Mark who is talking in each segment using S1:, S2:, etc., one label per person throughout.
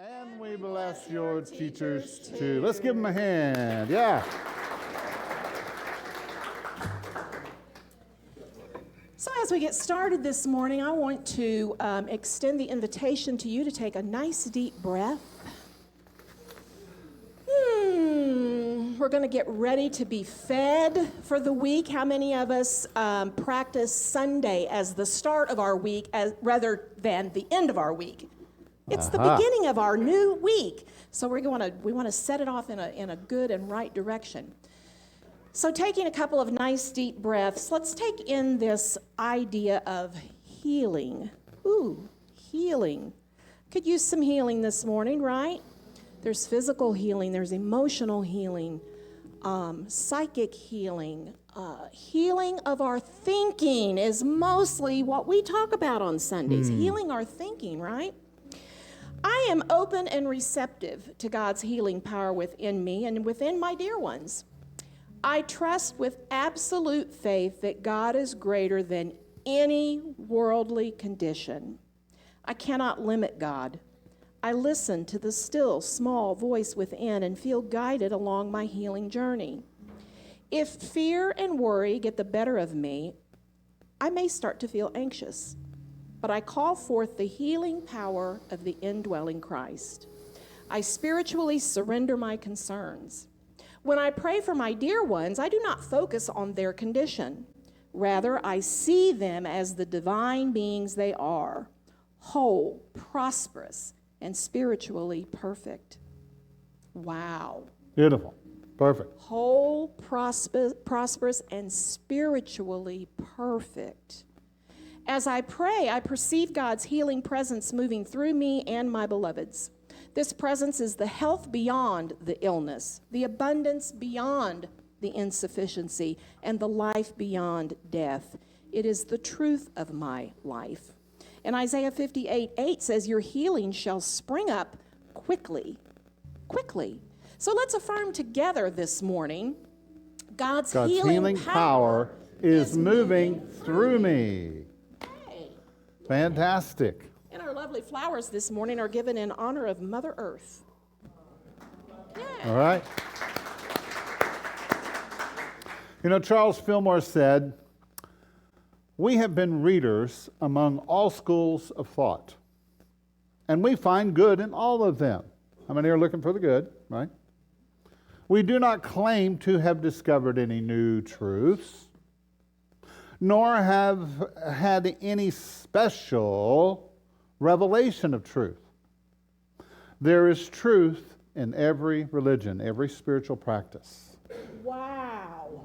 S1: And we bless your teachers too. Let's give them a hand. Yeah.
S2: So as we get started this morning, I want to extend the invitation to you to take a nice deep breath. We're going to get ready to be fed for the week. How many of us practice Sunday as the start of our week rather than the end of our week? It's the beginning of our new week. So we want to set it off in a good and right direction. So taking a couple of nice deep breaths, let's take in this idea of healing. Healing. Could use some healing this morning, right? There's physical healing, there's emotional healing, psychic healing. Healing of our thinking is mostly what we talk about on Sundays. Healing our thinking, right? I am open and receptive to God's healing power within me and within my dear ones. I trust with absolute faith that God is greater than any worldly condition. I cannot limit God. I listen to the still, small voice within and feel guided along my healing journey. If fear and worry get the better of me, I may start to feel anxious, but I call forth the healing power of the indwelling Christ. I spiritually surrender my concerns. When I pray for my dear ones, I do not focus on their condition. Rather, I see them as the divine beings they are, whole, prosperous, and spiritually perfect. Wow.
S1: Beautiful. Perfect.
S2: Whole, prosperous, and spiritually perfect. As I pray, I perceive God's healing presence moving through me and my beloveds. This presence is the health beyond the illness, the abundance beyond the insufficiency, and the life beyond death. It is the truth of my life. And Isaiah 58:8 says, your healing shall spring up quickly. Quickly. So let's affirm together this morning, God's healing power is moving through me. Hey.
S1: Fantastic.
S2: And our lovely flowers this morning are given in honor of Mother Earth. Yeah.
S1: All right. You know, Charles Fillmore said, we have been readers among all schools of thought, and we find good in all of them. How many are looking for the good, right? We do not claim to have discovered any new truths, nor have had any special revelation of truth. There is truth in every religion, every spiritual practice.
S2: Wow.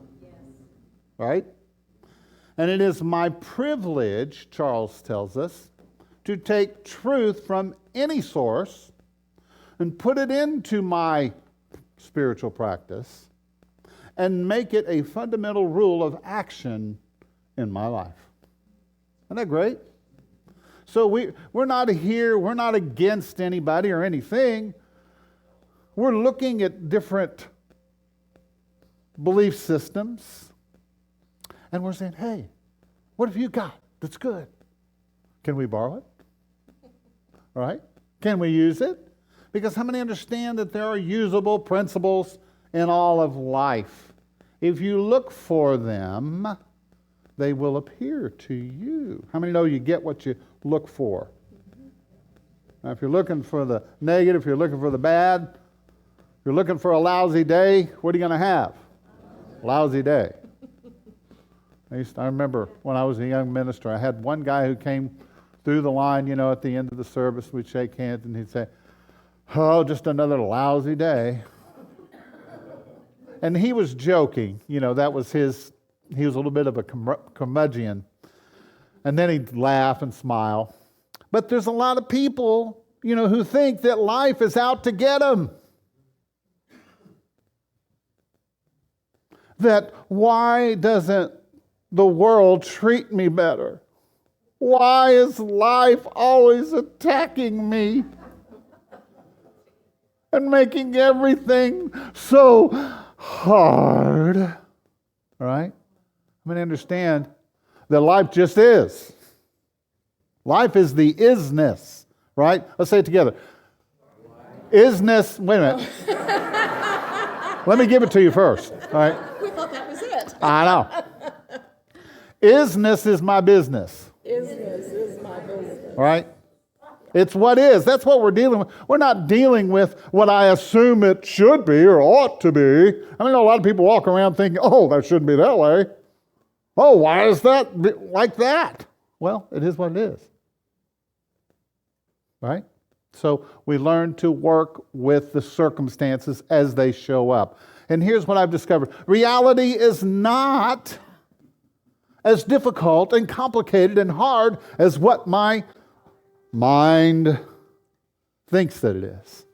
S1: Right? And it is my privilege, Charles tells us, to take truth from any source and put it into my spiritual practice and make it a fundamental rule of action in my life. Isn't that great? So we're not here, we're not against anybody or anything. We're looking at different belief systems. And we're saying, hey, what have you got that's good? Can we borrow it? Right? Can we use it? Because how many understand that there are usable principles in all of life? If you look for them, they will appear to you. How many know you get what you look for? Now, if you're looking for the negative, if you're looking for the bad, if you're looking for a lousy day, what are you going to have? Lousy day. I remember when I was a young minister, I had one guy who came through the line, you know, at the end of the service, we'd shake hands and he'd say, oh, just another lousy day. And he was joking, you know, that was he was a little bit of a curmudgeon. And then he'd laugh and smile. But there's a lot of people, you know, who think that life is out to get them. That why doesn't the world treat me better? Why is life always attacking me and making everything so hard? All right? I'm going to understand that life just is. Life is the isness, right? Let's say it together. Isness, wait a minute. Let me give it to you first, all right?
S2: We thought that was it.
S1: I know. Isness is my business.
S2: Isness is my business.
S1: All right? It's what is. That's what we're dealing with. We're not dealing with what I assume it should be or ought to be. I mean, a lot of people walk around thinking, oh, that shouldn't be that way. Oh, why is that like that? Well, it is what it is. Right? So we learn to work with the circumstances as they show up. And here's what I've discovered. Reality is not as difficult and complicated and hard as what my mind thinks that it is.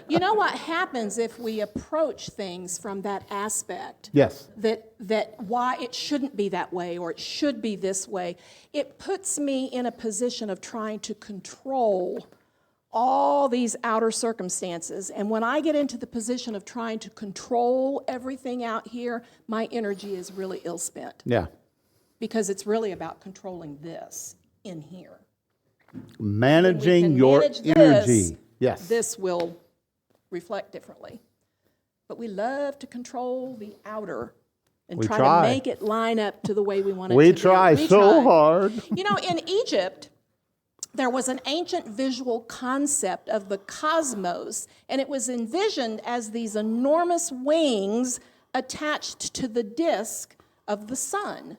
S2: You know what happens if we approach things from that aspect?
S1: Yes.
S2: That why it shouldn't be that way or it should be this way. It puts me in a position of trying to control all these outer circumstances. And when I get into the position of trying to control everything out here, my energy is really ill spent.
S1: Yeah.
S2: Because it's really about controlling this in here.
S1: Managing your energy.
S2: This,
S1: yes.
S2: This will reflect differently. But we love to control the outer and try to make it line up to the way we want it to be.
S1: We try so hard.
S2: You know, in Egypt, there was an ancient visual concept of the cosmos, and it was envisioned as these enormous wings attached to the disk of the sun.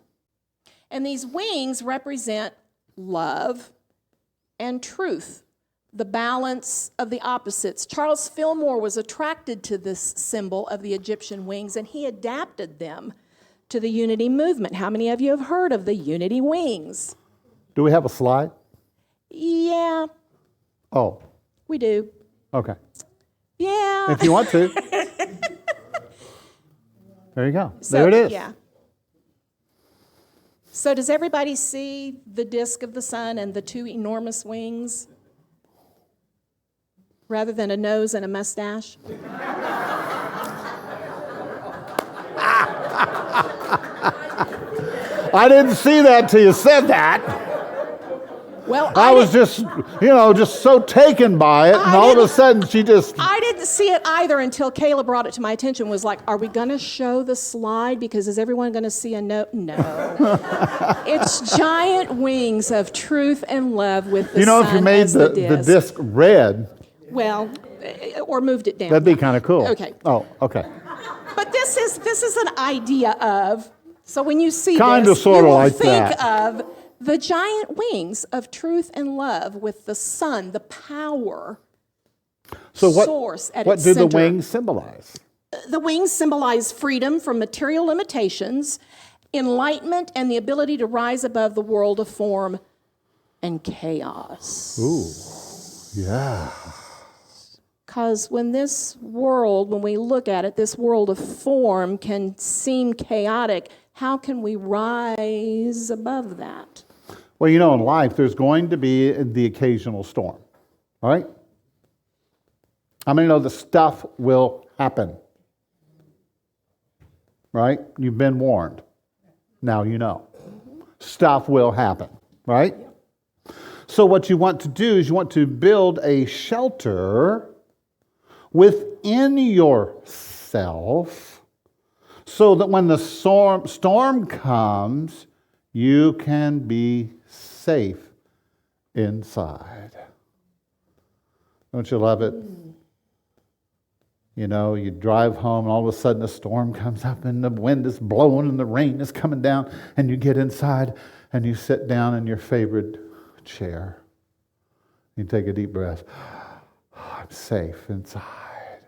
S2: And these wings represent love and truth, the balance of the opposites. Charles Fillmore was attracted to this symbol of the Egyptian wings, and he adapted them to the unity movement. How many of you have heard of the unity wings?
S1: Do we have a slide?
S2: Yeah.
S1: Oh.
S2: We do.
S1: Okay.
S2: Yeah.
S1: If you want to. There you go.
S2: So,
S1: there it is.
S2: Yeah. So does everybody see the disk of the sun and the two enormous wings rather than a nose and a mustache?
S1: I didn't see that till you said that.
S2: Well,
S1: I was just so taken by it, and all of a sudden she just...
S2: I didn't see it either until Kayla brought it to my attention, was like, are we going to show the slide? Because is everyone going to see a note? No. It's giant wings of truth and love with the sun
S1: if you made
S2: as
S1: the
S2: disc.
S1: disc red...
S2: Well, or moved it down.
S1: That'd be kind of cool.
S2: Okay.
S1: Oh, okay.
S2: But this is an idea of, so when you see
S1: kind
S2: this,
S1: of sort
S2: you
S1: of
S2: will
S1: like
S2: think
S1: that.
S2: of the giant wings of truth and love with the sun, the power source at its
S1: do
S2: center.
S1: the wings symbolize?
S2: The wings symbolize freedom from material limitations, enlightenment, and the ability to rise above the world of form and chaos.
S1: Ooh, yeah.
S2: Because when we look at it, this world of form can seem chaotic. How can we rise above that?
S1: Well, in life, there's going to be the occasional storm, all right? How many know the stuff will happen? Right? You've been warned. Now you know. Stuff will happen, right? So what you want to do is you want to build a shelter within yourself so that when the storm comes, you can be safe inside. Don't you love it? You drive home and all of a sudden a storm comes up and the wind is blowing and the rain is coming down and you get inside and you sit down in your favorite chair. You take a deep breath. I'm safe inside,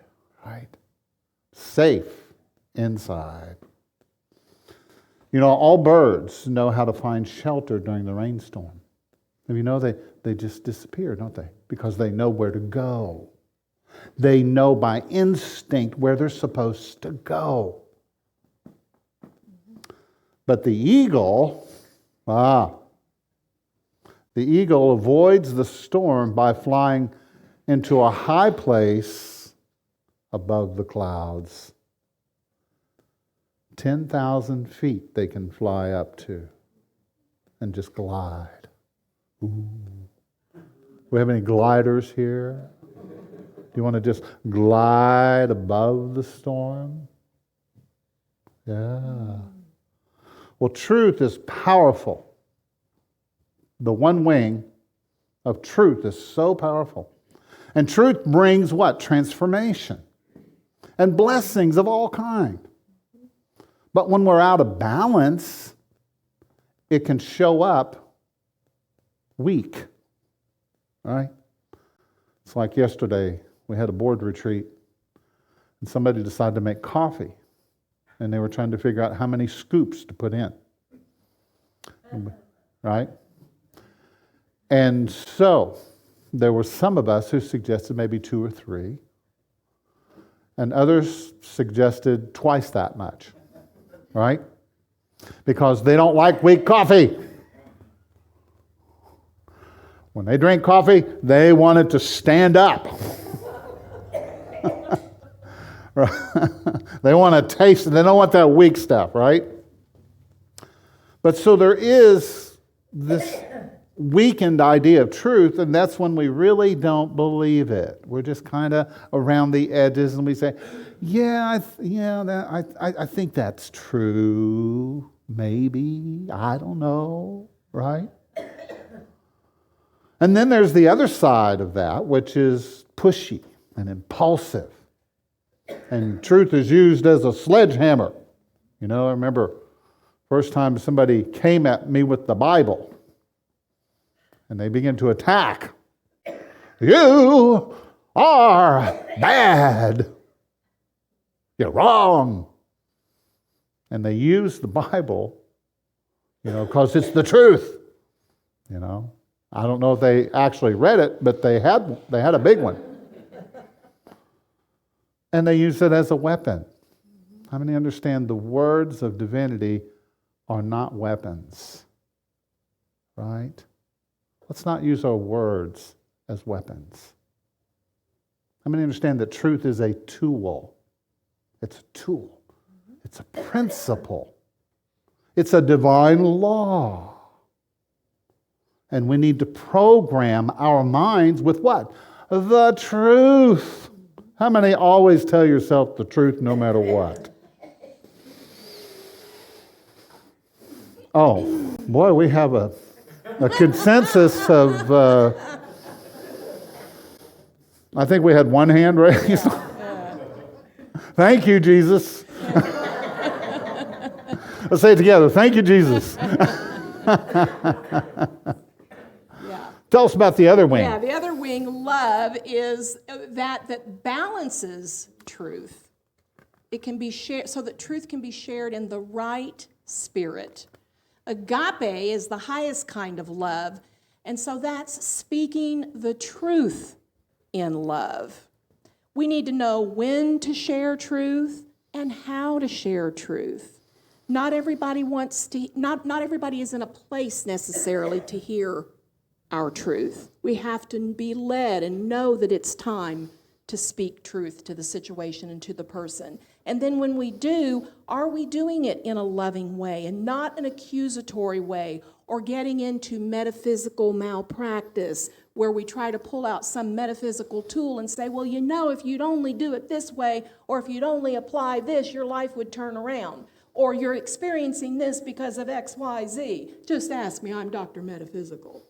S1: right? Safe inside. All birds know how to find shelter during the rainstorm. And they just disappear, don't they? Because they know where to go. They know by instinct where they're supposed to go. But the eagle avoids the storm by flying into a high place above the clouds. 10,000 feet they can fly up to and just glide Ooh. We have any gliders here? Do you want to just glide above the storm? Yeah. Well, truth is powerful. The one wing of truth is so powerful. And truth brings what? Transformation and blessings of all kind. But when we're out of balance, it can show up weak. Right? It's like yesterday, we had a board retreat, and somebody decided to make coffee, and they were trying to figure out how many scoops to put in. Right? And so, there were some of us who suggested maybe 2 or 3, and others suggested twice that much. Right? Because they don't like weak coffee. When they drink coffee, they want it to stand up. They want to taste it. They don't want that weak stuff, right? But so there is this weakened idea of truth, and that's when we really don't believe it. We're just kind of around the edges, and we say, I think that's true. Maybe. I don't know, right? And then there's the other side of that, which is pushy and impulsive. And truth is used as a sledgehammer. You know, I remember first time somebody came at me with the Bible, and they began to attack. You are bad. You're wrong. And they use the Bible, because it's the truth, I don't know if they actually read it, but they had a big one. And they use it as a weapon. How many understand the words of divinity are not weapons? Right? Let's not use our words as weapons. How many understand that truth is a tool? It's a tool. It's a principle. It's a divine law. And we need to program our minds with what? The truth. How many always tell yourself the truth no matter what? Oh, boy, we have a consensus of, I think we had one hand raised. Thank you, Jesus. Let's say it together. Thank you, Jesus. Tell us about the other wing.
S2: Yeah, the other wing, love, is that balances truth. It can be shared so that truth can be shared in the right spirit. Agape is the highest kind of love, and so that's speaking the truth in love. We need to know when to share truth and how to share truth. Not everybody is in a place necessarily to hear our truth. We have to be led and know that it's time to speak truth to the situation and to the person. And then when we do, are we doing it in a loving way and not an accusatory way or getting into metaphysical malpractice where we try to pull out some metaphysical tool and say, well, if you'd only do it this way or if you'd only apply this, your life would turn around. Or you're experiencing this because of X, Y, Z. Just ask me, I'm Dr. Metaphysical.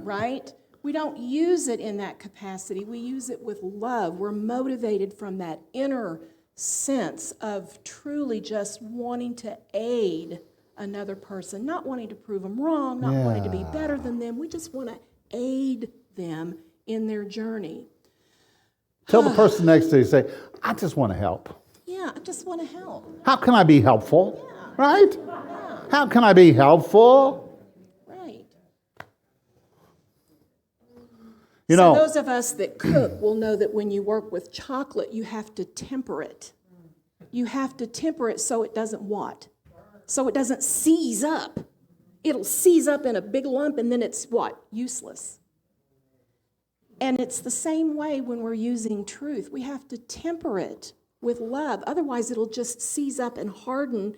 S2: Right? We don't use it in that capacity. We use it with love. We're motivated from that inner sense of truly just wanting to aid another person, not wanting to prove them wrong, not wanting to be better than them. We just want to aid them in their journey.
S1: Tell the person next to you, say, I just want to help.
S2: Yeah, I just want to help.
S1: How can I be helpful?
S2: Yeah.
S1: Right?
S2: Yeah.
S1: How can I be helpful?
S2: Right.
S1: So
S2: those of us that cook will know that when you work with chocolate, you have to temper it. You have to temper it so it doesn't what? So it doesn't seize up. It'll seize up in a big lump and then it's what? Useless. And it's the same way when we're using truth. We have to temper it with love. Otherwise, it'll just seize up and harden,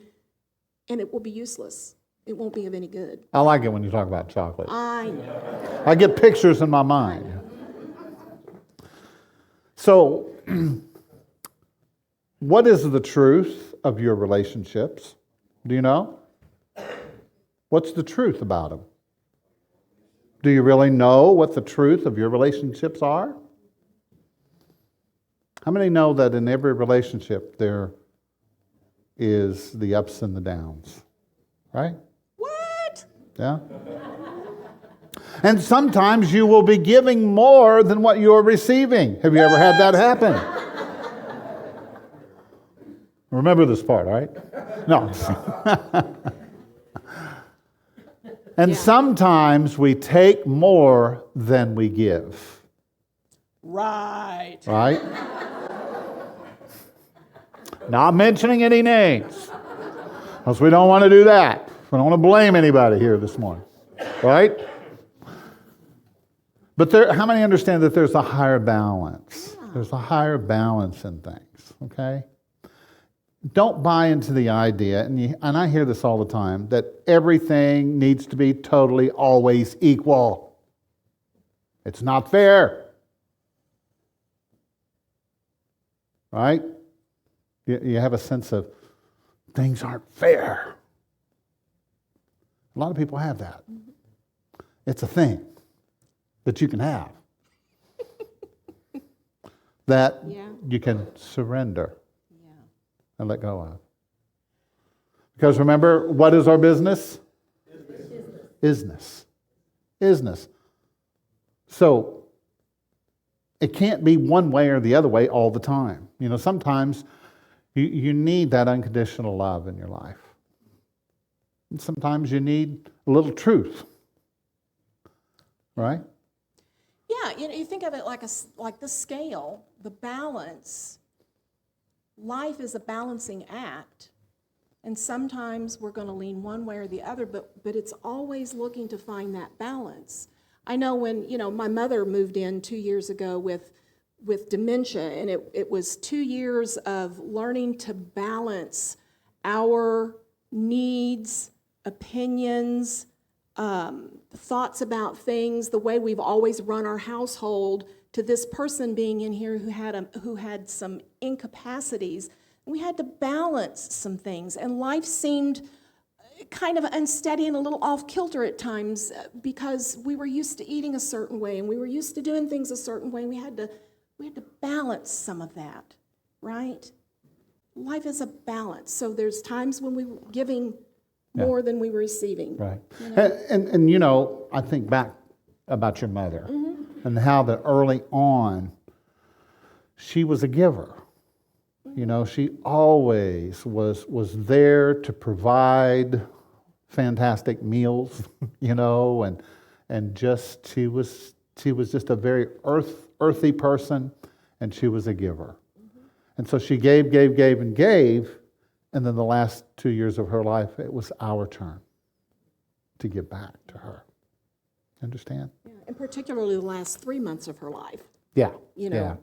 S2: and it will be useless. it won't be of any good.
S1: I like it when you talk about chocolate.
S2: I know.
S1: I get pictures in my mind. So, what is the truth of your relationships? Do you know? What's the truth about them? Do you really know what the truth of your relationships are? How many know that in every relationship there is the ups and the downs? Right?
S2: What?
S1: Yeah? And sometimes you will be giving more than what you're receiving. Have you ever had that happen? Remember this part, all right? No. And sometimes we take more than we give.
S2: Right.
S1: Right? Not mentioning any names. Because we don't want to do that. We don't want to blame anybody here this morning. Right? But how many understand that there's a higher balance? Yeah. There's a higher balance in things, okay? Don't buy into the idea, and I hear this all the time, that everything needs to be totally always equal. It's not fair. Right? You have a sense of things aren't fair. A lot of people have that. It's a thing that you can have. That you can surrender and let go of. Because remember, what is our business? Isness. So, it can't be one way or the other way all the time. You know, sometimes you need that unconditional love in your life. And sometimes you need a little truth. Right?
S2: Yeah, you think of it like the scale, the balance. Life is a balancing act. And sometimes we're going to lean one way or the other, but it's always looking to find that balance. I know when, my mother moved in 2 years ago with dementia, and it was 2 years of learning to balance our needs, opinions, thoughts about things, the way we've always run our household, to this person being in here who had some incapacities. We had to balance some things, and life seemed kind of unsteady and a little off kilter at times because we were used to eating a certain way and we were used to doing things a certain way. And we had to balance some of that, right? Life is a balance. So there's times when we were giving more than we were receiving.
S1: Right. And I think back about your mother and how that early on she was a giver. She always was there to provide fantastic meals, and just she was just a very earthy person, and she was a giver. And so she gave, and gave, and then the last 2 years of her life, it was our turn to give back to her. Understand?
S2: Yeah, and particularly the last 3 months of her life.
S1: Yeah.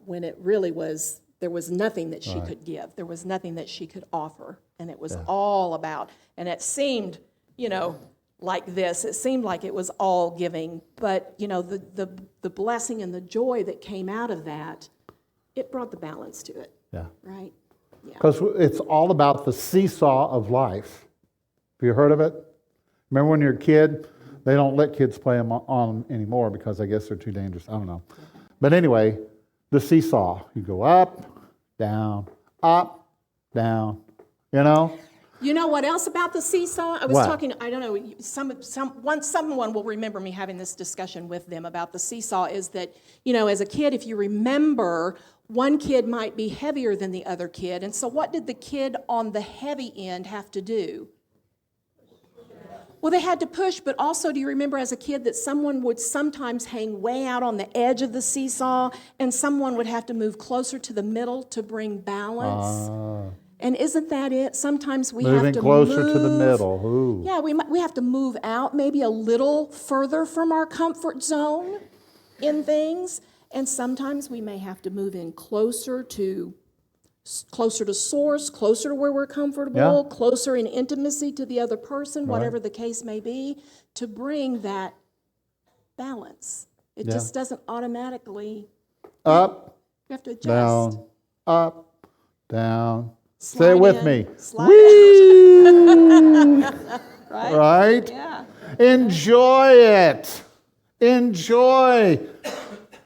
S2: When it really was, there was nothing that she could give. There was nothing that she could offer. And it was all about, and it seemed, like this. It seemed like it was all giving. But, the blessing and the joy that came out of that, it brought the balance to it.
S1: Yeah.
S2: Right? Yeah.
S1: Because it's all about the seesaw of life. Have you heard of it? Remember when you're a kid? They don't let kids play them on anymore because I guess they're too dangerous. I don't know. But anyway, the seesaw. You go up, down, You know
S2: what else about the seesaw? I was talking, I don't know, someone will remember me having this discussion with them about the seesaw is that, as a kid, if you remember, one kid might be heavier than the other kid. And so what did the kid on the heavy end have to do? Well, they had to push, but also, do you remember as a kid that someone would sometimes hang way out on the edge of the seesaw and someone would have to move closer to the middle to bring balance? And isn't that it? Sometimes we have to
S1: moving closer to the middle. Ooh.
S2: Yeah, we have to move out maybe a little further from our comfort zone in things. And sometimes we may have to move in closer to closer to source, closer to where we're comfortable,
S1: Yeah.
S2: closer in intimacy to the other person,
S1: Right.
S2: whatever the case may be, to bring that balance. It
S1: Yeah.
S2: just doesn't automatically,
S1: Up,
S2: you have to adjust.
S1: down, up, down. Say
S2: Slide
S1: it with
S2: in,
S1: me.
S2: slide
S1: Whee!
S2: Right?
S1: Right?
S2: Yeah.
S1: Enjoy it. Enjoy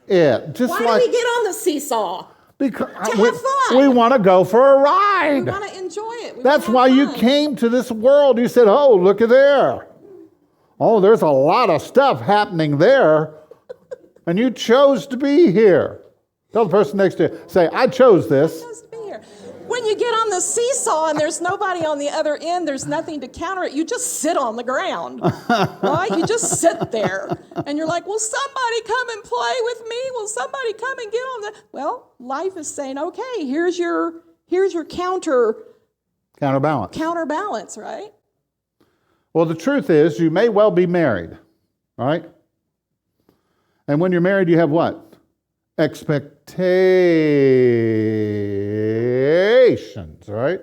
S1: it. Just
S2: Why do
S1: like
S2: we get on the seesaw?
S1: because
S2: have fun.
S1: we want to go for a
S2: We
S1: ride.
S2: want to enjoy it. We
S1: That's
S2: wanna
S1: why
S2: have
S1: you
S2: fun.
S1: came to this world. You said, "Oh, look at there. Oh, there's a lot of stuff happening there." And you chose to be here. Tell the person next to you, say, "I chose this."
S2: Supposed to be here. When you get on the seesaw and there's nobody on the other end, there's nothing to counter it, you just sit on the ground, right? You just sit there. And you're like, will somebody come and play with me? Will somebody come and get on the... Well, life is saying, okay, here's your counterbalance, right?
S1: Well, the truth is, you may well be married, all right? And when you're married, you have what? Expectations, right?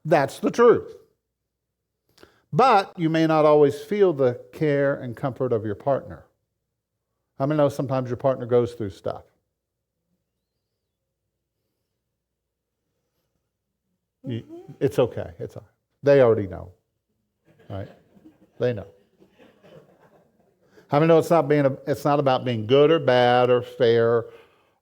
S1: That's the truth. But you may not always feel the care and comfort of your partner. How many know sometimes your partner goes through stuff? It's okay. It's all right. They already know, right? They know. How many know it's not about being good or bad or fair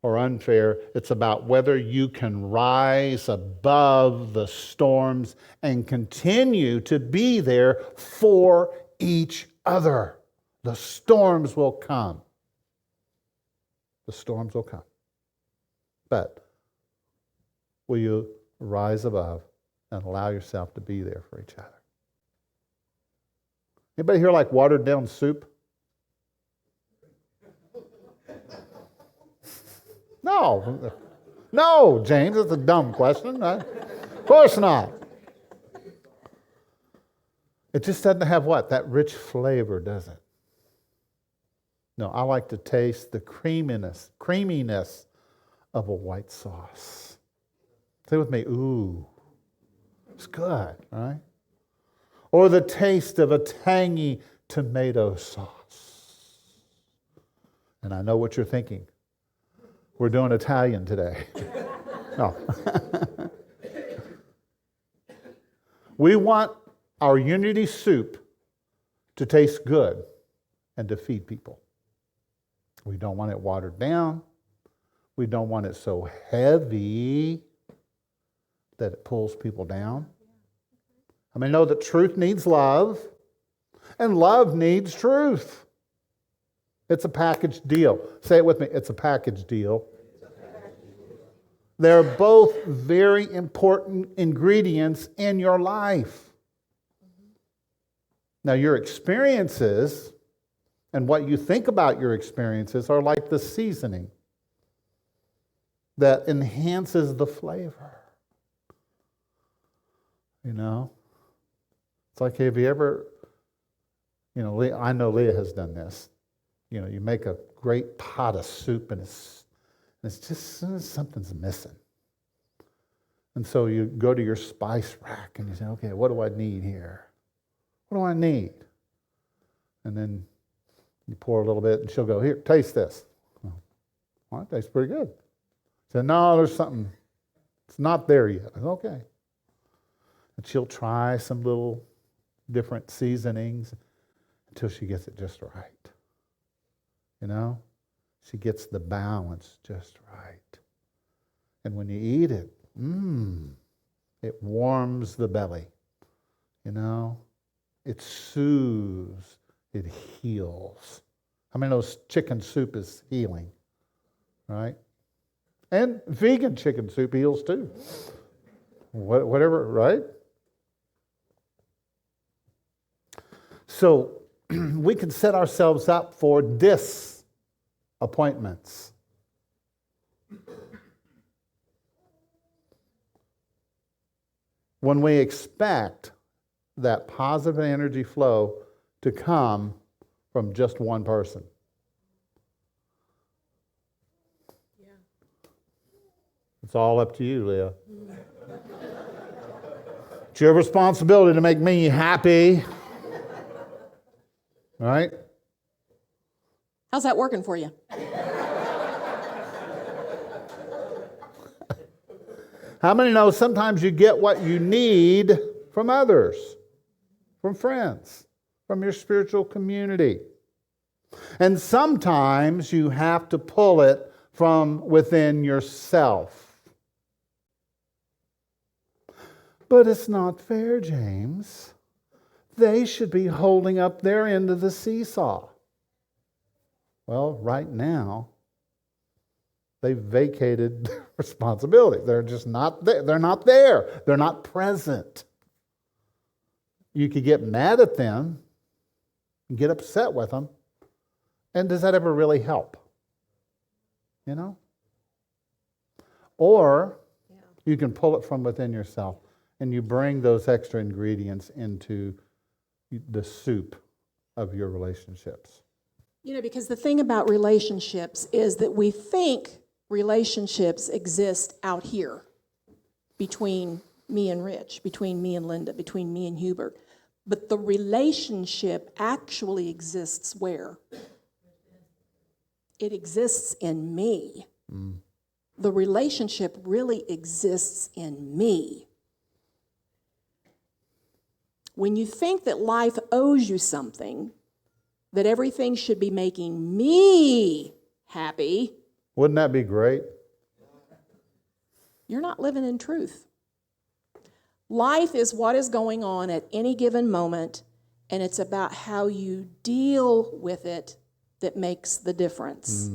S1: or unfair. It's about whether you can rise above the storms and continue to be there for each other. The storms will come. The storms will come. But will you rise above and allow yourself to be there for each other? Anybody here like watered down soup? No, James, that's a dumb question. Of course not. It just doesn't have what? That rich flavor, does it? No, I like to taste the creaminess of a white sauce. Say with me, ooh, it's good, right? Or the taste of a tangy tomato sauce. And I know what you're thinking. We're doing Italian today. No. We want our unity soup to taste good and to feed people. We don't want it watered down. We don't want it so heavy that it pulls people down. I mean, know that truth needs love, and love needs truth. It's a package deal. Say it with me. It's a package deal. They're both very important ingredients in your life. Now, your experiences and what you think about your experiences are like the seasoning that enhances the flavor. You know? It's like, have you ever, I know Leah has done this. You make a great pot of soup and it's just something's missing. And so you go to your spice rack and you say, okay, what do I need here? What do I need? And then you pour a little bit and she'll go, here, taste this. Well, it tastes pretty good. I said, no, there's something, it's not there yet. I said, okay. And she'll try some little different seasonings until she gets it just right. She gets the balance just right. And when you eat it, it warms the belly. It soothes, it heals. How many of those chicken soup is healing? Right? And vegan chicken soup heals too. Whatever, right? So we can set ourselves up for disappointments. When we expect that positive energy flow to come from just one person. It's all up to you, Leah. It's your responsibility to make me happy. All right?
S2: How's that working for you?
S1: How many know sometimes you get what you need from others, from friends, from your spiritual community? And sometimes you have to pull it from within yourself. But it's not fair, James. They should be holding up their end of the seesaw. Well, right now, they've vacated responsibility. They're just not there. They're not there. They're not present. You could get mad at them, get upset with them, and does that ever really help? You know? Or you can pull it from within yourself and you bring those extra ingredients into the soup of your relationships.
S2: You know, because the thing about relationships is that we think relationships exist out here between me and Rich, between me and Linda, between me and Hubert. But the relationship actually exists where? It exists in me. The relationship really exists in me. When you think that life owes you something, that everything should be making me happy,
S1: wouldn't that be great?
S2: You're not living in truth. Life is what is going on at any given moment, and it's about how you deal with it that makes the difference.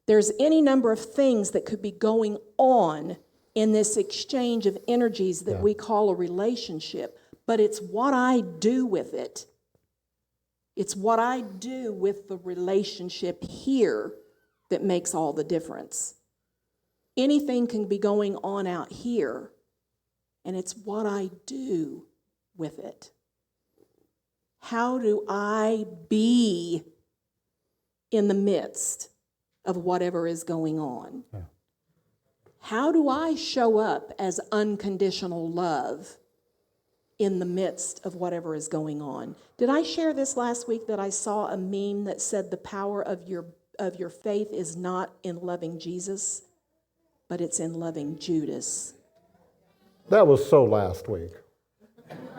S2: There's any number of things that could be going on in this exchange of energies that we call a relationship, but it's what I do with it. It's what I do with the relationship here that makes all the difference. Anything can be going on out here, and it's what I do with it. How do I be in the midst of whatever is going on?
S1: Yeah.
S2: How do I show up as unconditional love in the midst of whatever is going on? Did I share this last week that I saw a meme that said the power of your faith is not in loving Jesus, but it's in loving Judas?
S1: That was so last week.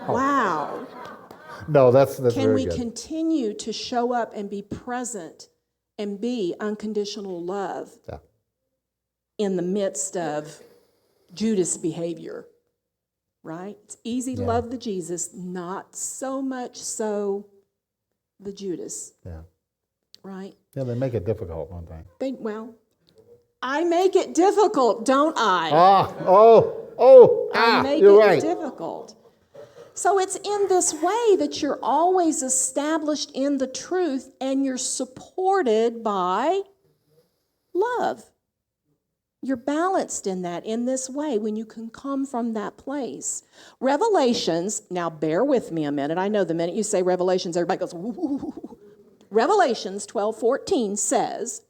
S2: Wow.
S1: No, that's
S2: Can
S1: very
S2: we
S1: good.
S2: continue to show up and be present and be unconditional love in the midst of Judas behavior? Right? It's easy to love the Jesus, not so much so the Judas.
S1: Yeah.
S2: Right?
S1: Yeah, they make it difficult, don't they?
S2: I make it difficult, don't I? I make
S1: you're
S2: it
S1: right.
S2: difficult. So it's in this way that you're always established in the truth and you're supported by love. You're balanced in that, in this way, when you can come from that place. Revelations, now bear with me a minute. I know the minute you say Revelations, everybody goes, ooh. Revelations 12:14 says,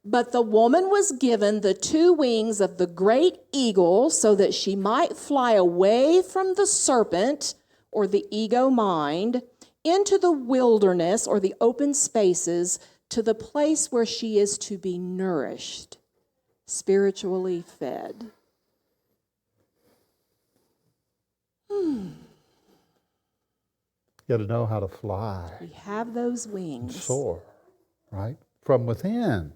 S2: "But the woman was given the 2 wings of the great eagle so that she might fly away from the serpent," or the ego mind, "into the wilderness," or the open spaces, to the place where she is to be nourished, spiritually fed.
S1: You got to know how to fly.
S2: We have those wings.
S1: And soar, right? From within.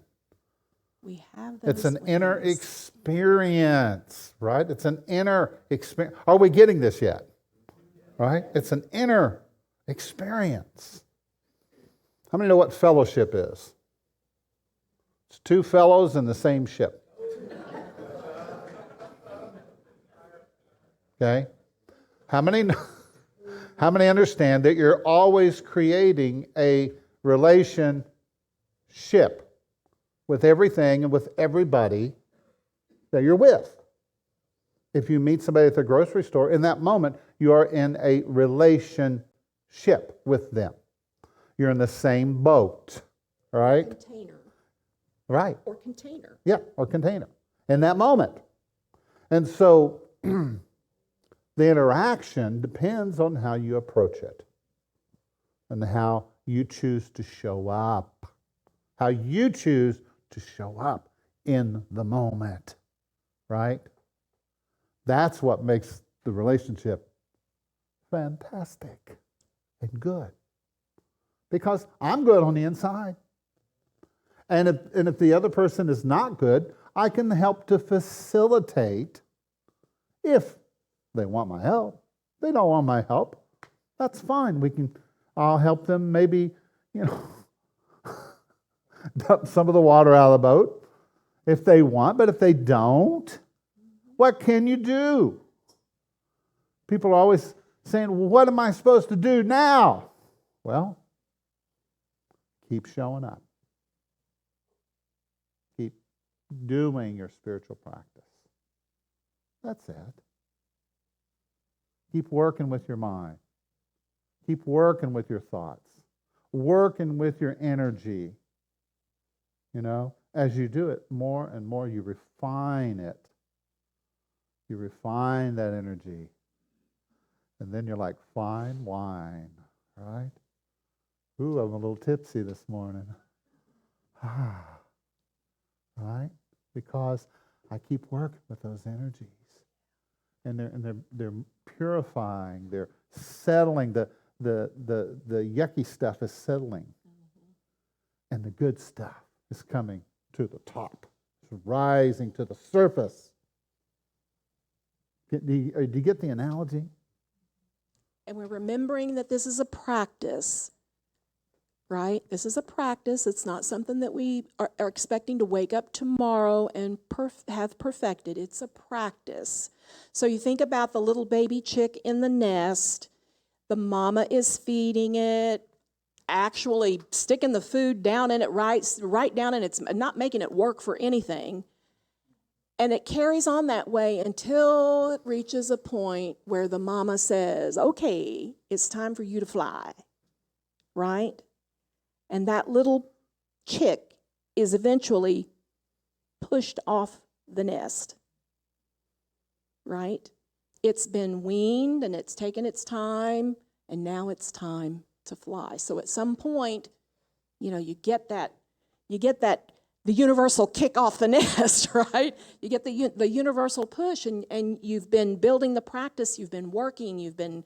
S2: We have those
S1: It's an
S2: wings.
S1: inner experience, right? It's an inner experience. Are we getting this yet? Right? It's an inner experience. How many know what fellowship is? It's 2 fellows in the same ship. Okay? How many understand that you're always creating a relationship with everything and with everybody that you're with? If you meet somebody at the grocery store, in that moment, you are in a relationship with them. You're in the same boat, right?
S2: Container.
S1: Right.
S2: Or container.
S1: Yeah, or container. In that moment. And so the interaction depends on how you approach it and how you choose to show up. How you choose to show up in the moment, right? That's what makes the relationship fantastic and good. Because I'm good on the inside. And if the other person is not good, I can help to facilitate if they want my help. If they don't want my help, that's fine. I'll help them maybe, dump some of the water out of the boat if they want, but if they don't, what can you do? People are always saying, well, what am I supposed to do now? Well, keep showing up. Keep doing your spiritual practice. That's it. Keep working with your mind. Keep working with your thoughts. Working with your energy. As you do it more and more, you refine it. You refine that energy. And then you're like fine wine, right? Ooh, I'm a little tipsy this morning. Right? Because I keep working with those energies. And they're purifying, they're settling, the yucky stuff is settling. And the good stuff is coming to the top. It's rising to the surface. Do you get the analogy?
S2: And we're remembering that this is a practice, right? This is a practice. It's not something that we are expecting to wake up tomorrow and have perfected. It's a practice. So you think about the little baby chick in the nest. The mama is feeding it, actually sticking the food down in it right down, and it's not making it work for anything. And it carries on that way until it reaches a point where the mama says, okay, it's time for you to fly, right? And that little chick is eventually pushed off the nest, right? It's been weaned and it's taken its time, and now it's time to fly. So at some point, you get that, the universal kick off the nest, right? You get the universal push, and you've been building the practice, you've been working, you've been,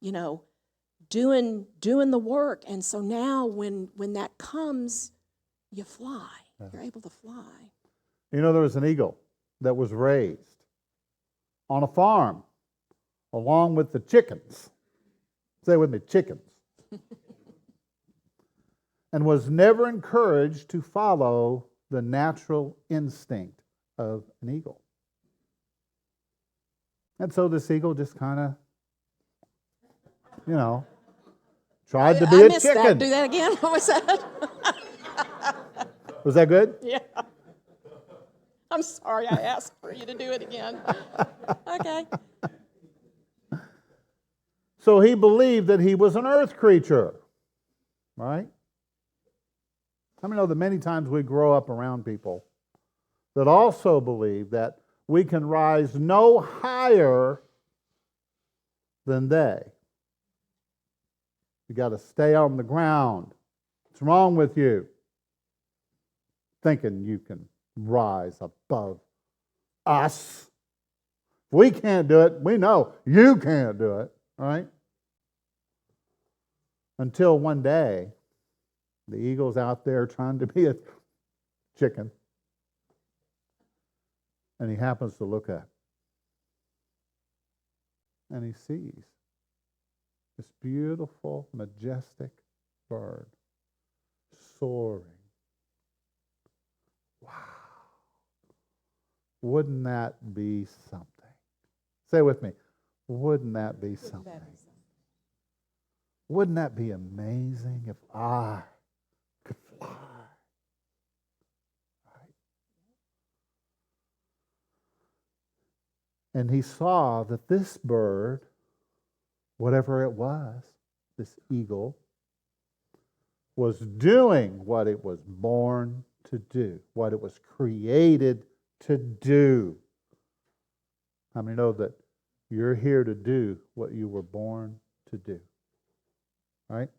S2: doing the work. And so now when that comes, you fly. Yeah. You're able to fly.
S1: There was an eagle that was raised on a farm along with the chickens. Say with me, chickens. And was never encouraged to follow the natural instinct of an eagle. And so this eagle just kind of, tried to be a chicken.
S2: That. Do that again? What was that?
S1: Was that good?
S2: Yeah. I'm sorry I asked for you to do it again. Okay.
S1: So he believed that he was an earth creature, right? How many know that many times we grow up around people that also believe that we can rise no higher than they? You got to stay on the ground. What's wrong with you? Thinking you can rise above us. If we can't do it, we know you can't do it, right? Until one day, the eagle's out there trying to be a chicken, and he happens to look up, and he sees this beautiful, majestic bird soaring. Wow. Wouldn't that be something? Say it with me. Wouldn't that be something? Wouldn't that be amazing if I could fly? Right? And he saw that this bird, whatever it was, this eagle, was doing what it was born to do, what it was created to do. How many know that you're here to do what you were born to do? Right?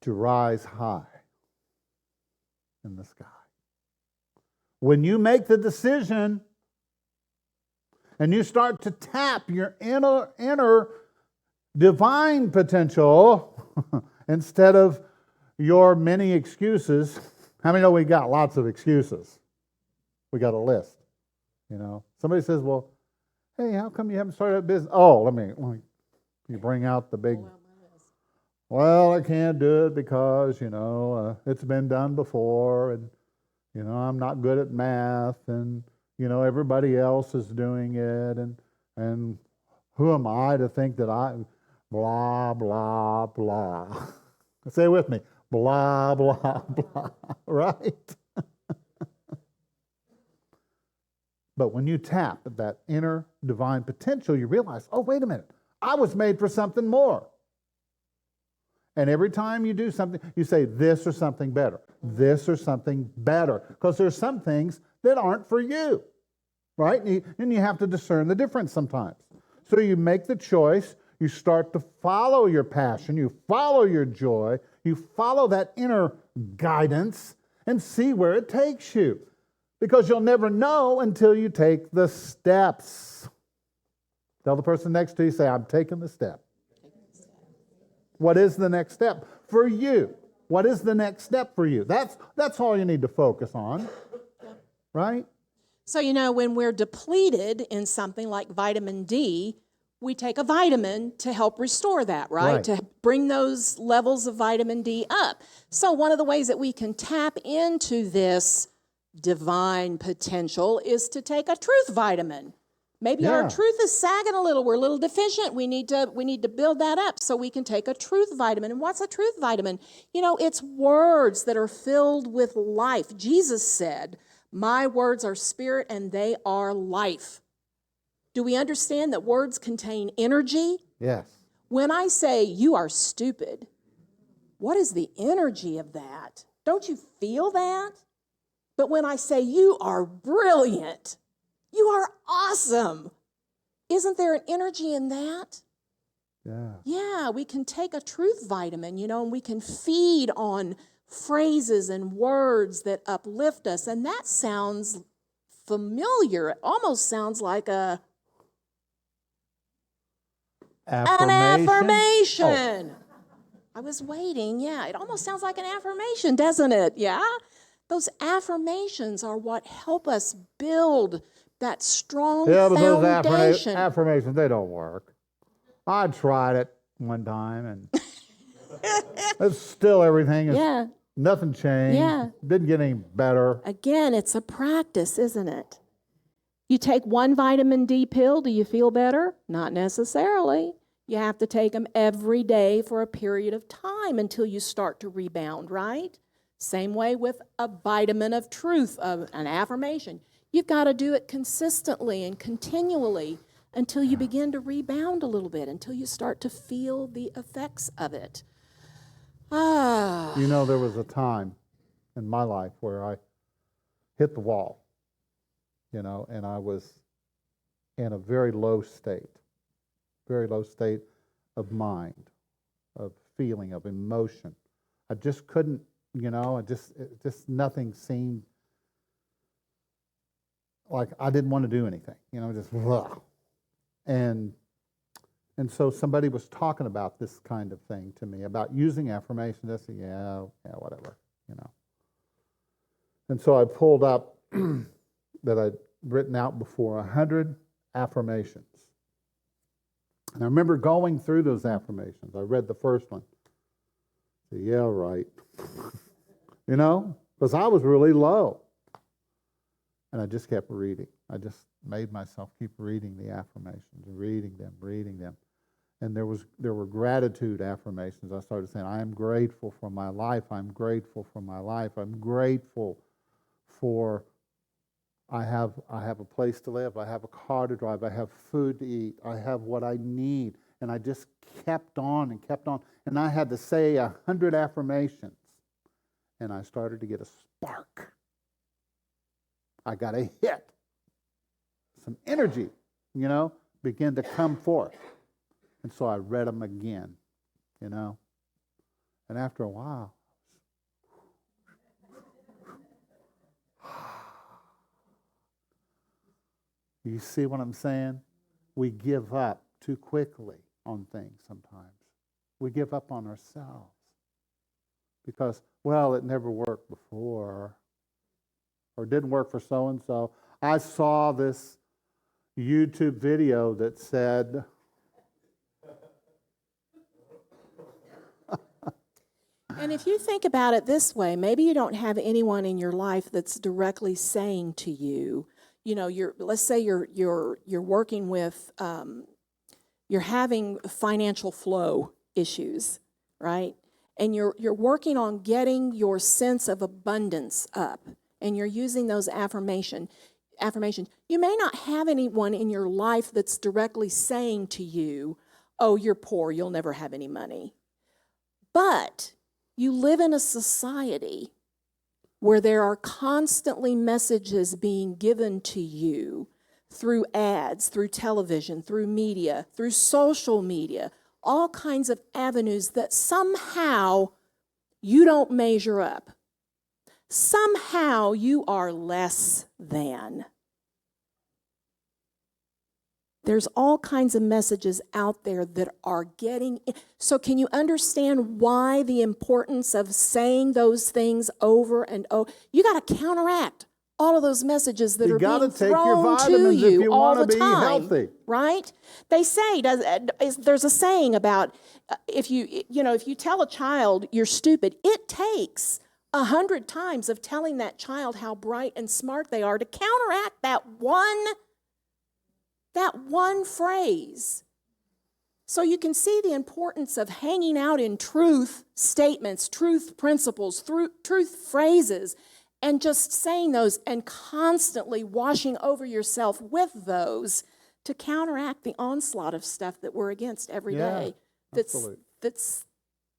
S1: To rise high in the sky. When you make the decision and you start to tap your inner divine potential instead of your many excuses. How many know we got lots of excuses? We got a list. Somebody says, well, hey, how come you haven't started a business? Oh, let me you bring out the big, well, I can't do it because, it's been done before, and, I'm not good at math, and, everybody else is doing it, and who am I to think that blah, blah, blah. Say it with me, blah, blah, blah, right? But when you tap that inner divine potential, you realize, oh, wait a minute, I was made for something more. And every time you do something, you say this or something better, this or something better, because there's some things that aren't for you, right? And you have to discern the difference sometimes. So you make the choice, you start to follow your passion, you follow your joy, you follow that inner guidance and see where it takes you. Because you'll never know until you take the steps. Tell the person next to you, say, I'm taking the step. What is the next step for you? What is the next step for you? That's all you need to focus on, right?
S2: So, when we're depleted in something like vitamin D, we take a vitamin to help restore that, right? To bring those levels of vitamin D up. So one of the ways that we can tap into this divine potential is to take a truth vitamin. Maybe our truth is sagging a little. We're a little deficient. We need to build that up so we can take a truth vitamin. And what's a truth vitamin? It's words that are filled with life. Jesus said, my words are spirit and they are life. Do we understand that words contain energy?
S1: Yes.
S2: When I say you are stupid, what is the energy of that? Don't you feel that? But when I say you are brilliant, you are awesome, isn't there an energy in that?
S1: Yeah.
S2: Yeah, we can take a truth vitamin, and we can feed on phrases and words that uplift us. And that sounds familiar. It almost sounds like an affirmation. Oh. I was waiting. Yeah, it almost sounds like an affirmation, doesn't it? Yeah? Those affirmations are what help us build that strong foundation.
S1: But those affirmations, they don't work. I tried it one time, and it's still everything. Nothing changed.
S2: Yeah.
S1: Didn't get any better.
S2: Again, it's a practice, isn't it? You take one vitamin D pill, do you feel better? Not necessarily. You have to take them every day for a period of time until you start to rebound, right? Same way with a vitamin of truth, an affirmation. You've got to do it consistently and continually until you begin to rebound a little bit, until you start to feel the effects of it.
S1: There was a time in my life where I hit the wall, and I was in a very low state of mind, of feeling, of emotion. I just couldn't, nothing seemed like I didn't want to do anything, just blah. And so somebody was talking about this kind of thing to me, about using affirmations. I said, yeah, whatever, And so I pulled up that I'd written out before 100 affirmations. And I remember going through those affirmations. I read the first one. I said, yeah, right. Because I was really low. And I just kept reading. I just made myself keep reading the affirmations, reading them. And there were gratitude affirmations. I started saying, I am grateful for my life. I'm grateful for my life. I'm grateful for I have a place to live. I have a car to drive. I have food to eat. I have what I need. And I just kept on and kept on. And I had to say 100 affirmations. And I started to get a spark. I got a hit some energy, begin to come forth. And so I read them again, And after a while, you see what I'm saying? We give up too quickly on things sometimes. We give up on ourselves because, it never worked before or didn't work for so-and-so. I saw this YouTube video that said,
S2: and if you think about it this way, maybe you don't have anyone in your life that's directly saying to you, let's say you're working with, you're having financial flow issues, right? And you're working on getting your sense of abundance up, and you're using those affirmations. You may not have anyone in your life that's directly saying to you, "Oh, you're poor, you'll never have any money." But you live in a society where there are constantly messages being given to you through ads, through television, through media, through social media, all kinds of avenues that somehow you don't measure up. Somehow you are less than. There's all kinds of messages out there that are getting in. So can you understand why the importance of saying those things over and over? You got to counteract all of those messages that are being thrown to you all the time, healthy. Right? They say there's a saying about if you tell a child you're stupid, it takes 100 times of telling that child how bright and smart they are to counteract that one phrase. So you can see the importance of hanging out in truth statements, truth principles, truth phrases, and just saying those and constantly washing over yourself with those to counteract the onslaught of stuff that we're against every day. That's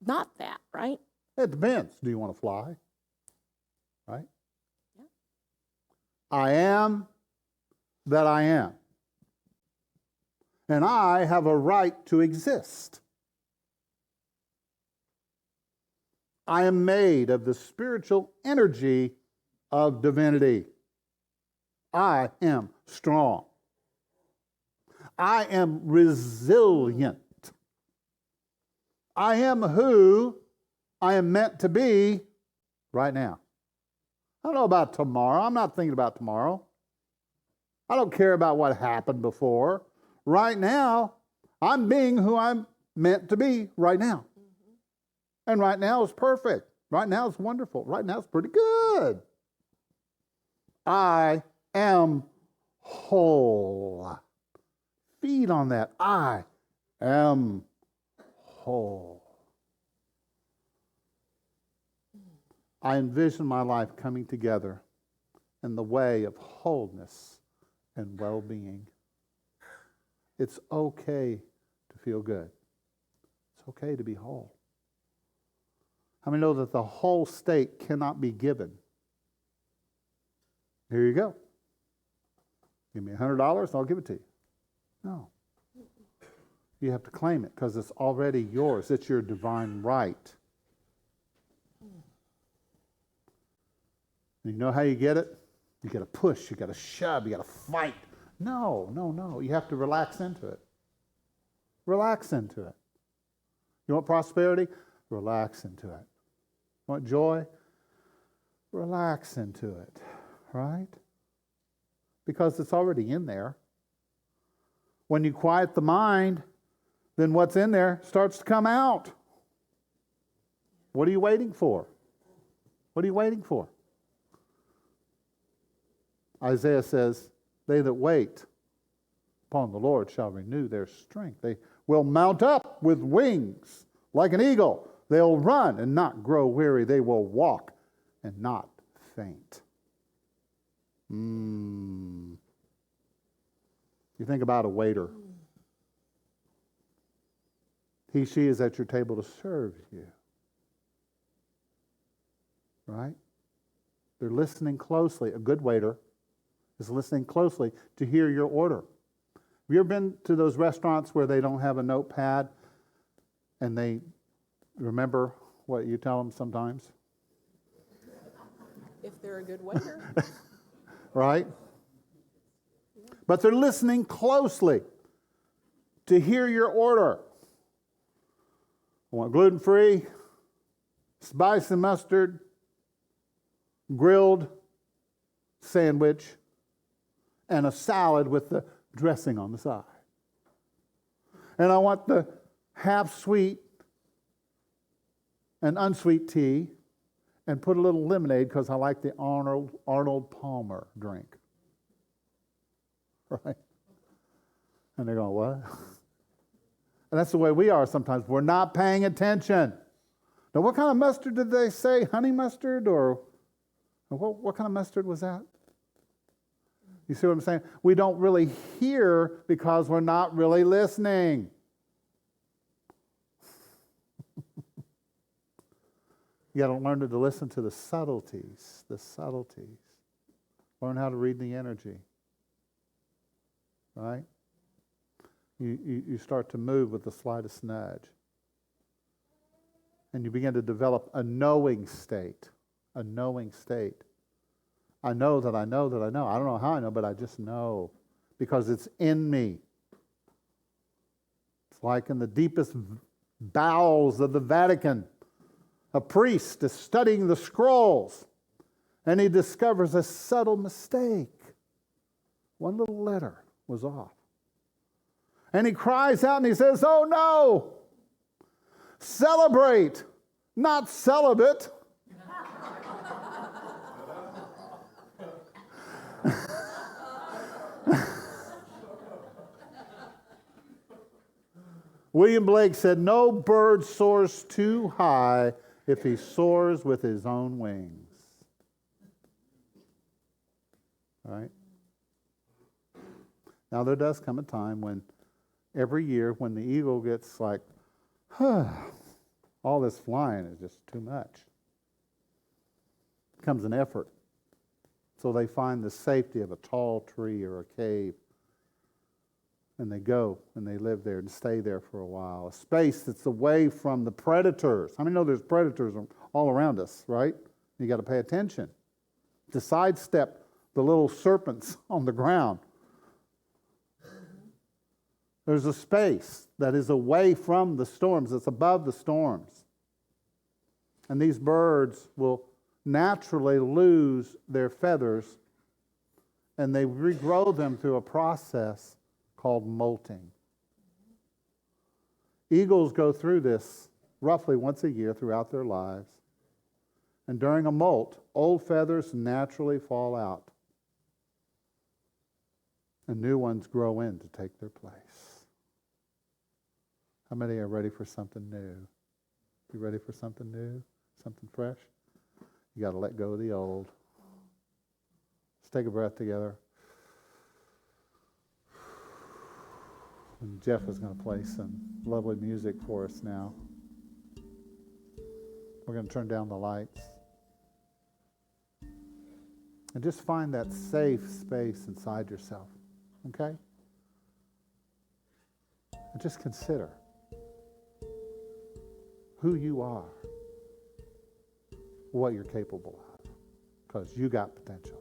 S2: not that, right?
S1: It depends. Do you want to fly? Right? Yeah. I am that I am. And I have a right to exist. I am made of the spiritual energy of divinity. I am strong. I am resilient. I am who I am meant to be right now. I don't know about tomorrow. I'm not thinking about tomorrow. I don't care about what happened before. Right now, I'm being who I'm meant to be right now. And right now is perfect. Right now is wonderful. Right now is pretty good. I am whole. Feed on that. I am whole. I envision my life coming together in the way of wholeness and well-being. It's okay to feel good. It's okay to be whole. How many know that the whole state cannot be given? Here you go. Give me $100 and I'll give it to you. No. You have to claim it because it's already yours. It's your divine right. And you know how you get it? You got to push, you got to shove, you got to fight. No. You have to relax into it. Relax into it. You want prosperity? Relax into it. You want joy? Relax into it. Right? Because it's already in there. When you quiet the mind, then what's in there starts to come out. What are you waiting for? What are you waiting for? Isaiah says, they that wait upon the Lord shall renew their strength. They will mount up with wings like an eagle. They'll run and not grow weary. They will walk and not faint. You think about a waiter. He, she is at your table to serve you. Right? They're listening closely. A good waiter Is listening closely to hear your order. Have you ever been to those restaurants where they don't have a notepad and they remember what you tell them sometimes?
S2: If they're a good waiter.
S1: Right? But they're listening closely to hear your order. I want gluten-free, spicy mustard, grilled sandwich, and a salad with the dressing on the side. And I want the half sweet and unsweet tea, and put a little lemonade because I like the Arnold Palmer drink. Right? And they're going, what? And that's the way we are sometimes. We're not paying attention. Now, what kind of mustard did they say? Honey mustard? Or what kind of mustard was that? You see what I'm saying? We don't really hear because we're not really listening. You got to learn to listen to the subtleties, Learn how to read the energy, right? You start to move with the slightest nudge. And you begin to develop a knowing state. I know that I know that I know. I don't know how I know, but I just know because it's in me. It's like in the deepest bowels of the Vatican. A priest is studying the scrolls, and he discovers a subtle mistake. One little letter was off. And he cries out and he says, "Oh no! Celebrate, not celibate." William Blake said, "No bird soars too high if he soars with his own wings." All right? Now, there does come a time when every year when the eagle gets like, all this flying is just too much. It becomes an effort. So they find the safety of a tall tree or a cave. And they go and they live there and stay there for a while. A space that's away from the predators. How many know there's predators all around us, right? You got to pay attention. To sidestep the little serpents on the ground. There's a space that is away from the storms, that's above the storms. And these birds will naturally lose their feathers and they regrow them through a process called molting. Eagles go through this roughly once a year throughout their lives. And during a molt, old feathers naturally fall out. And new ones grow in to take their place. How many are ready for something new? You ready for something new? Something fresh? You got to let go of the old. Let's take a breath together. And Jeff is going to play some lovely music for us now. We're going to turn down the lights. And just find that safe space inside yourself. Okay? And just consider who you are, what you're capable of, because you got potential.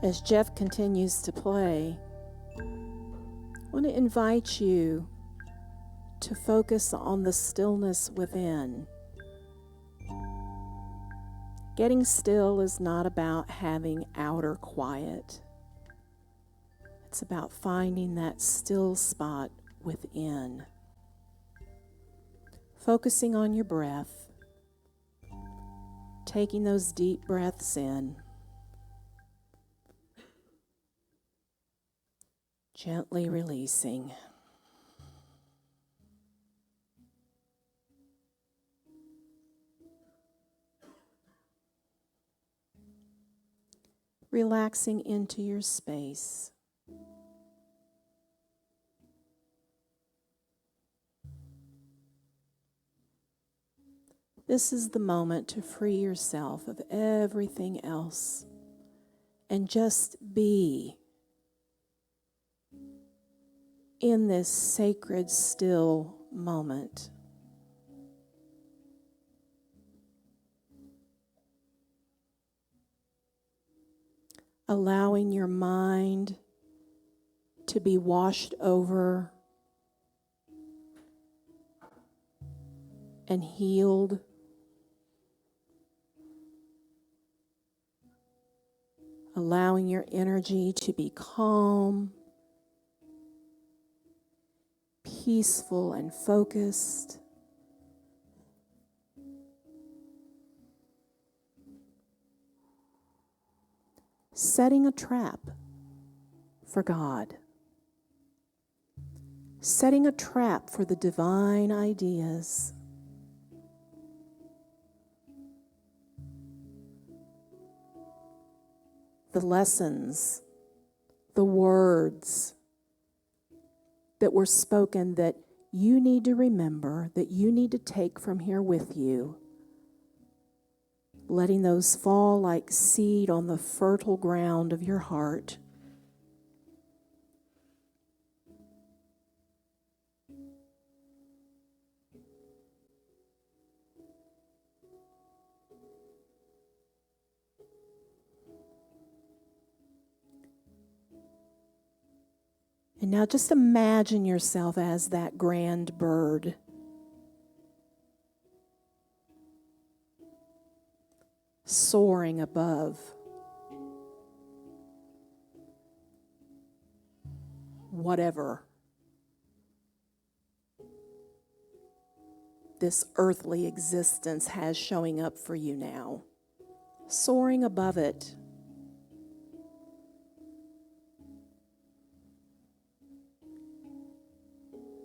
S2: As Jeff continues to play, I want to invite you to focus on the stillness within. Getting still is not about having outer quiet. It's about finding that still spot within. Focusing on your breath, taking those deep breaths in, gently releasing. Relaxing into your space. This is the moment to free yourself of everything else and just be in this sacred, still moment. Allowing your mind to be washed over and healed. Allowing your energy to be calm, peaceful, and focused. setting a trap for God, setting a trap for the divine ideas. The lessons, the words that were spoken that you need to remember, that you need to take from here with you, letting those fall like seed on the fertile ground of your heart. And now just imagine yourself as that grand bird. Soaring above whatever this earthly existence has showing up for you now. Soaring above it.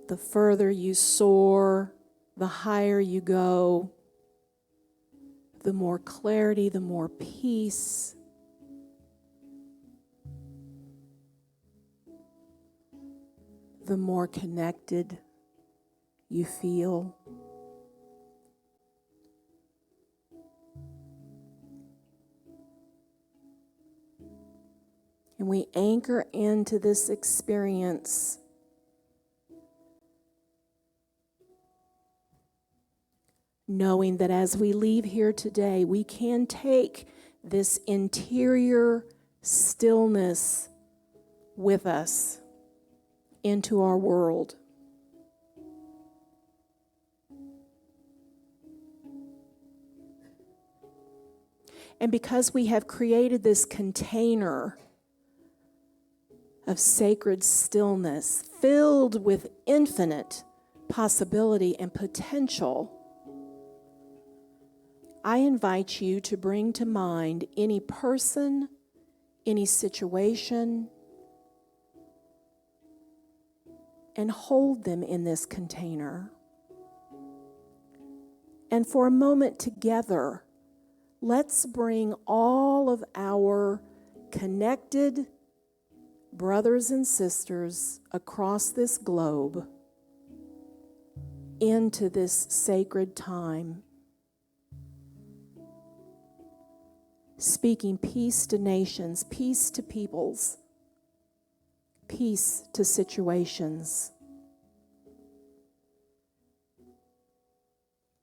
S2: The further you soar, the higher you go, the more clarity, the more peace, the more connected you feel. And we anchor into this experience knowing that as we leave here today, we can take this interior stillness with us into our world. And because we have created this container of sacred stillness filled with infinite possibility and potential, I invite you to bring to mind any person, any situation, and hold them in this container. And for a moment together, let's bring all of our connected brothers and sisters across this globe into this sacred time. Speaking peace to nations, peace to peoples, peace to situations.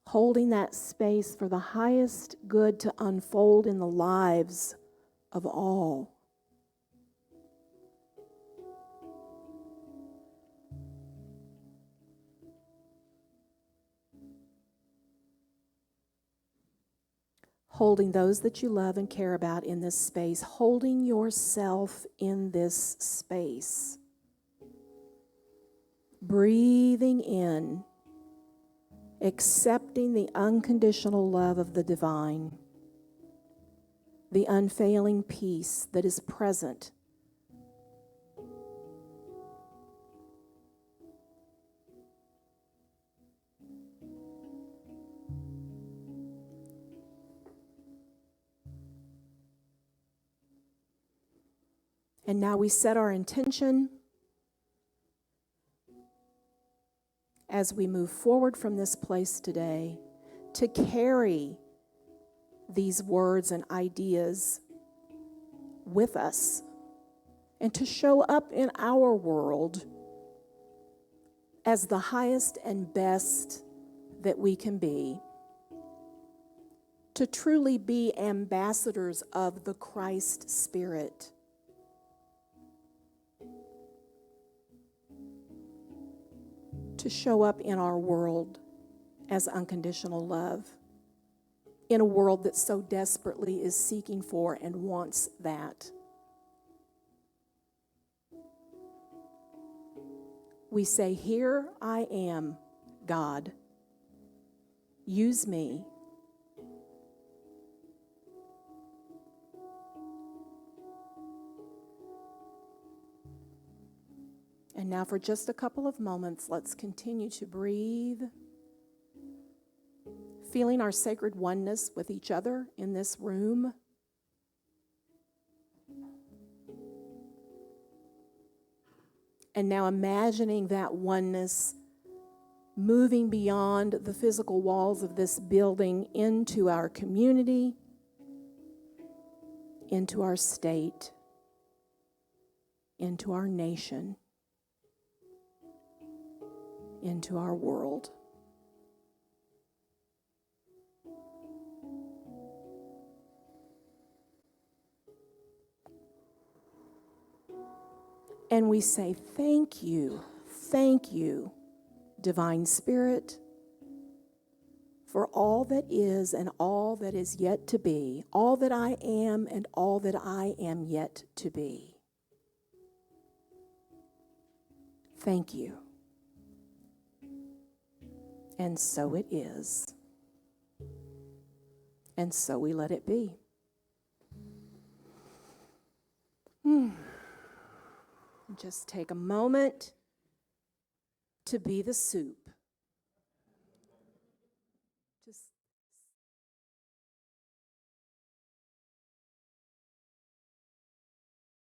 S2: Holding that space for the highest good to unfold in the lives of all. Holding those that you love and care about in this space, holding yourself in this space. Breathing in, accepting the unconditional love of the divine, the unfailing peace that is present. And now we set our intention as we move forward from this place today to carry these words and ideas with us and to show up in our world as the highest and best that we can be, to truly be ambassadors of the Christ Spirit. To show up in our world as unconditional love, in a world that so desperately is seeking for and wants that. We say, "Here I am, God. Use me." And now for just a couple of moments, let's continue to breathe, feeling our sacred oneness with each other in this room. And now imagining that oneness moving beyond the physical walls of this building into our community, into our state, into our nation, into our world. And we say, thank you, Divine Spirit, for all that is and all that is yet to be, all that I am and all that I am yet to be. Thank you. And so it is. And so we let it be. Just take a moment to be the soup.